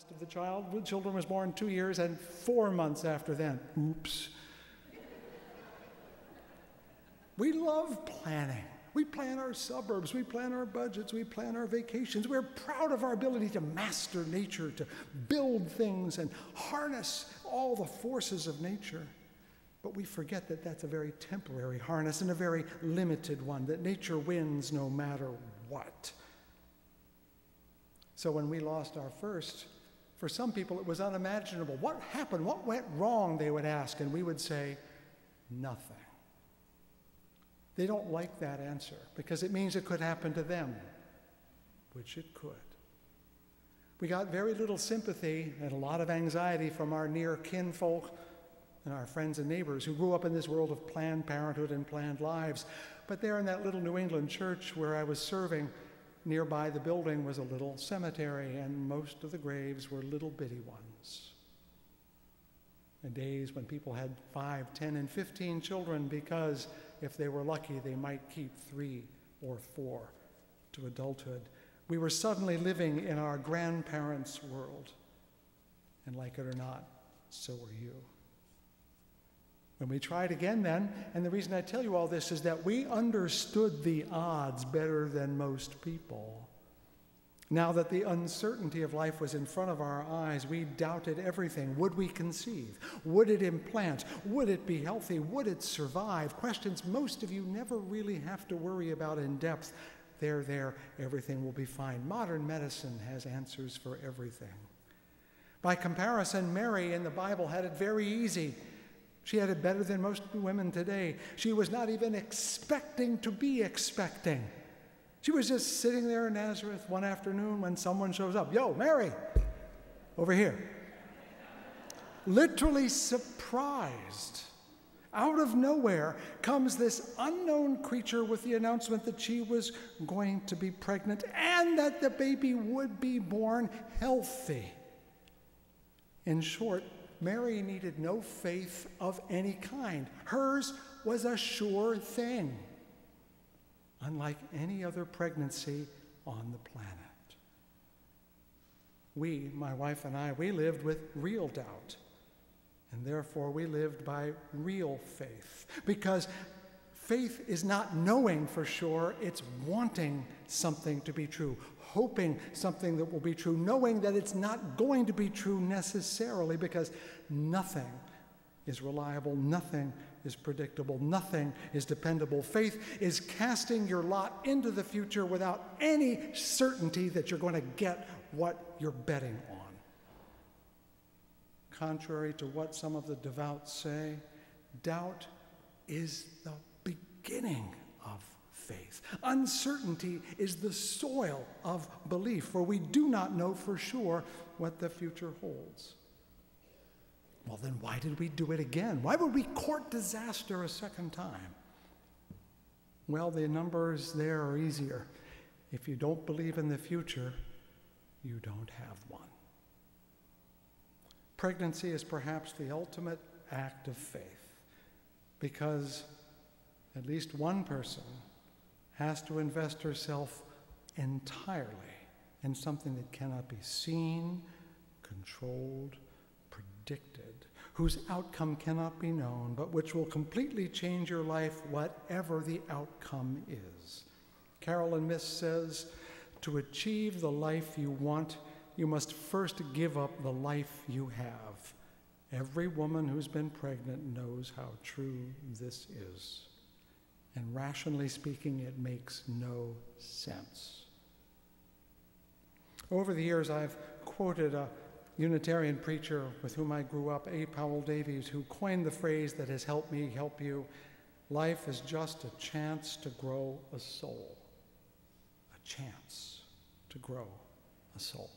last of the children was born 2 years and 4 months after then. Oops. We love planning. We plan our suburbs, we plan our budgets, we plan our vacations. We're proud of our ability to master nature, to build things and harness all the forces of nature. But we forget that that's a very temporary harness and a very limited one, that nature wins no matter what. So when we lost our first, for some people it was unimaginable. What happened? What went wrong? They would ask, and we would say, nothing. They don't like that answer because it means it could happen to them, which it could. We got very little sympathy and a lot of anxiety from our near kinfolk and our friends and neighbors who grew up in this world of Planned Parenthood and planned lives. But there in that little New England church where I was serving, nearby the building was a little cemetery, and most of the graves were little bitty ones. In days when people had 5, 10, and 15 children because if they were lucky, they might keep 3 or 4 to adulthood. We were suddenly living in our grandparents' world. And like it or not, so were you. When we tried again then, and the reason I tell you all this is that we understood the odds better than most people. Now that the uncertainty of life was in front of our eyes, we doubted everything. Would we conceive? Would it implant? Would it be healthy? Would it survive? Questions most of you never really have to worry about in depth. They're there. Everything will be fine. Modern medicine has answers for everything. By comparison, Mary in the Bible had it very easy. She had it better than most women today. She was not even expecting to be expecting. She was just sitting there in Nazareth one afternoon when someone shows up. Yo, Mary, over here. Literally surprised. Out of nowhere comes this unknown creature with the announcement that she was going to be pregnant and that the baby would be born healthy. In short, Mary needed no faith of any kind. Hers was a sure thing, unlike any other pregnancy on the planet. We, my wife and I, we lived with real doubt, and therefore we lived by real faith, because faith is not knowing for sure, it's wanting something to be true, hoping something that will be true, knowing that it's not going to be true necessarily, because nothing is reliable, nothing is predictable, nothing is dependable. Faith is casting your lot into the future without any certainty that you're going to get what you're betting on. Contrary to what some of the devout say, doubt is the beginning of faith. Uncertainty is the soil of belief, for we do not know for sure what the future holds. Well, then why did we do it again? Why would we court disaster a second time? Well, the numbers there are easier. If you don't believe in the future, you don't have one. Pregnancy is perhaps the ultimate act of faith, because at least one person has to invest herself entirely in something that cannot be seen, controlled, predicted, whose outcome cannot be known, but which will completely change your life, whatever the outcome is. Carolyn Myss says, to achieve the life you want, you must first give up the life you have. Every woman who's been pregnant knows how true this is. And rationally speaking, it makes no sense. Over the years, I've quoted a Unitarian preacher with whom I grew up, A. Powell Davies, who coined the phrase that has helped me help you: life is just a chance to grow a soul. A chance to grow a soul.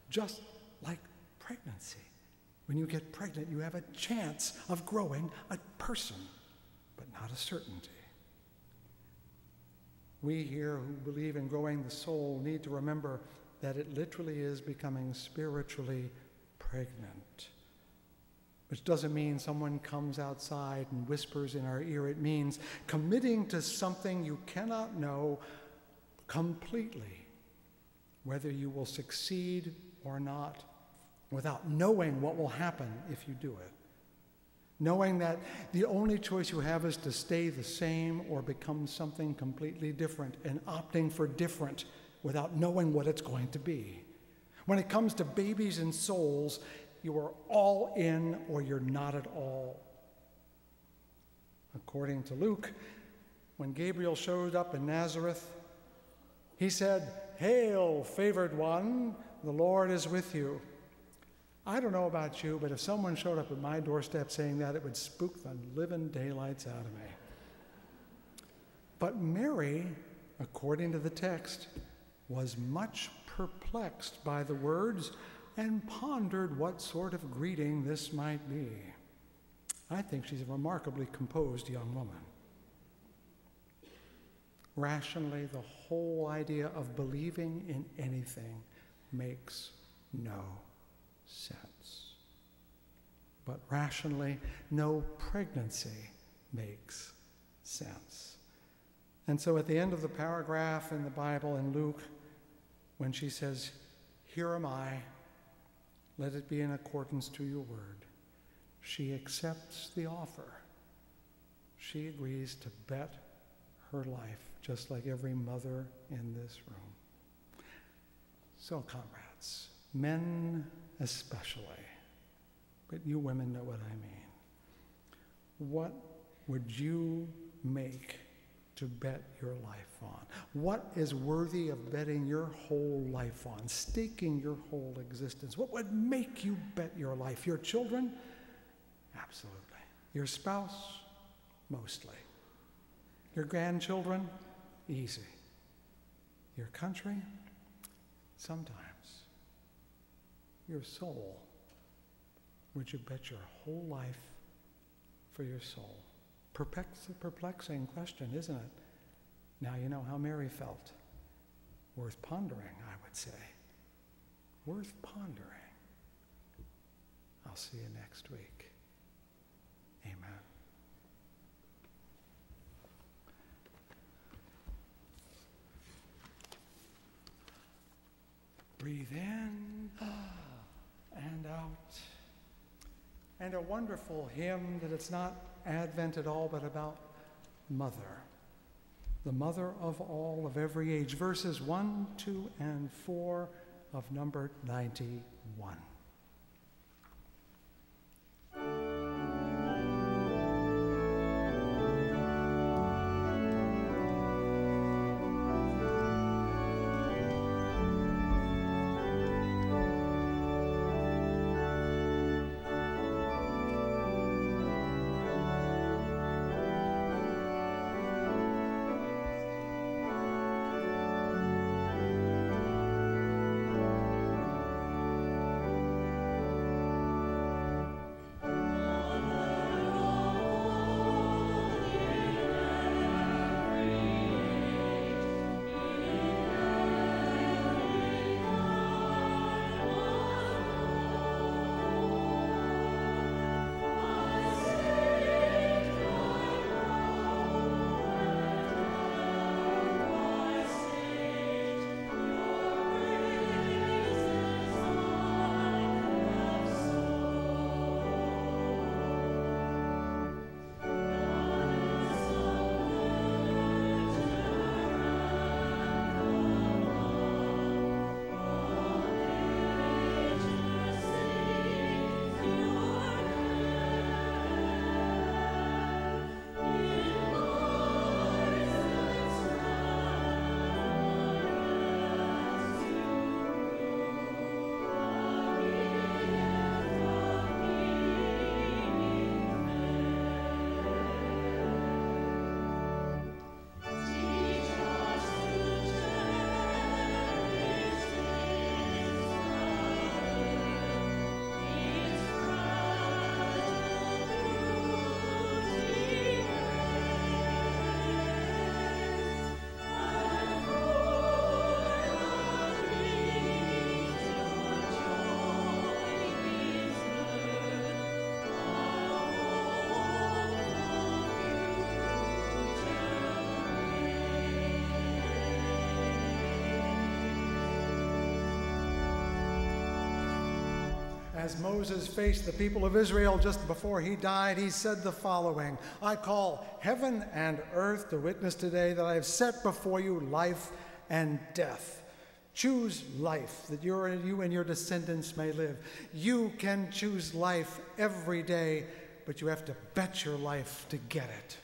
Just like pregnancy. When you get pregnant, you have a chance of growing a person, but not a certainty. We here who believe in growing the soul need to remember that it literally is becoming spiritually pregnant, which doesn't mean someone comes outside and whispers in our ear. It means committing to something you cannot know completely, whether you will succeed or not without knowing what will happen if you do it. Knowing that the only choice you have is to stay the same or become something completely different, and opting for different without knowing what it's going to be. When it comes to babies and souls, you are all in or you're not at all. According to Luke, when Gabriel showed up in Nazareth, he said, "Hail, favored one, the Lord is with you." I don't know about you, but if someone showed up at my doorstep saying that, it would spook the living daylights out of me. But Mary, according to the text, was much perplexed by the words and pondered what sort of greeting this might be. I think she's a remarkably composed young woman. Rationally, the whole idea of believing in anything makes no sense. But rationally, no pregnancy makes sense. And so at the end of the paragraph in the Bible in Luke, when she says, "Here am I, let it be in accordance to your word," she accepts the offer. She agrees to bet her life, just like every mother in this room. So, comrades, men especially, but you women know what I mean. What would you make to bet your life on? What is worthy of betting your whole life on, staking your whole existence? What would make you bet your life? Your children? Absolutely. Your spouse? Mostly. Your grandchildren? Easy. Your country? Sometimes. Your soul? Would you bet your whole life for your soul? Perplexing question, isn't it? Now you know how Mary felt. Worth pondering, I would say. Worth pondering. I'll see you next week. Amen. Breathe in and out. And a wonderful hymn that it's not Advent at all, but about Mother, the mother of all, of every age. Verses 1, 2, and 4 of number 91. as Moses faced the people of Israel just before he died, he said the following: I call heaven and earth to witness today that I have set before you life and death. Choose life that you and your descendants may live. You can choose life every day, but you have to bet your life to get it.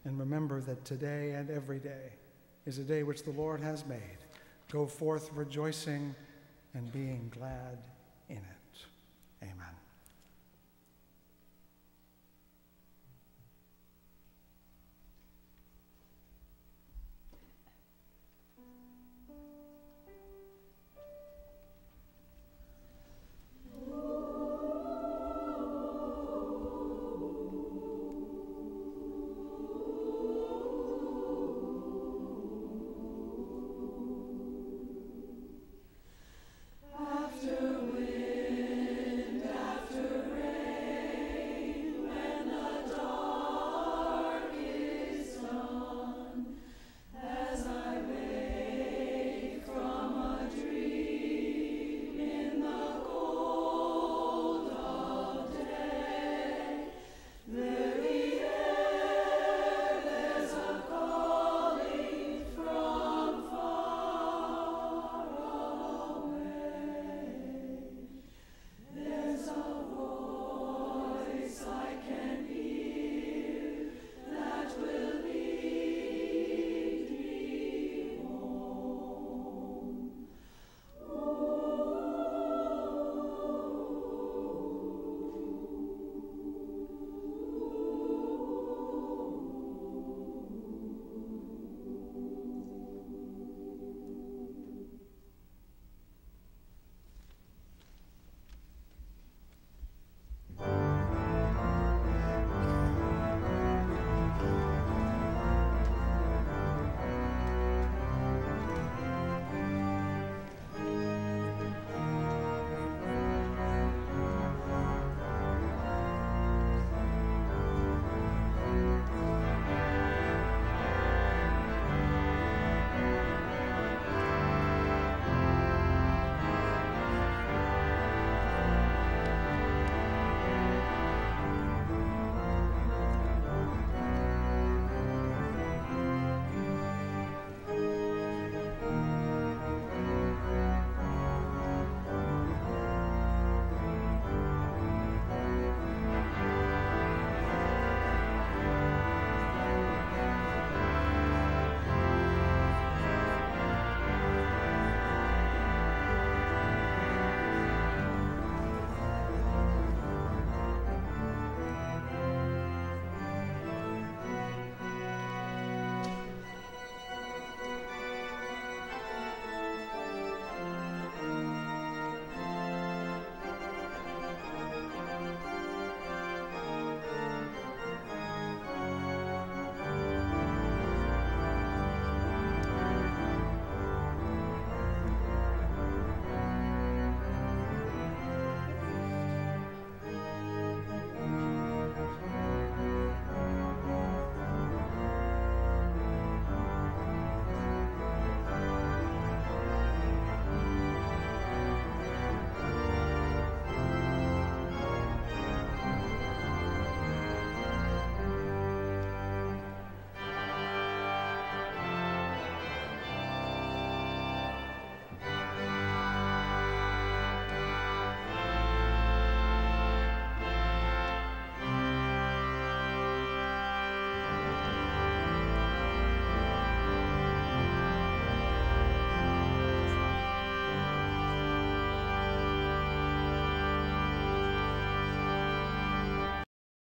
And remember that today and every day is a day which the Lord has made. Go forth rejoicing and being glad in it.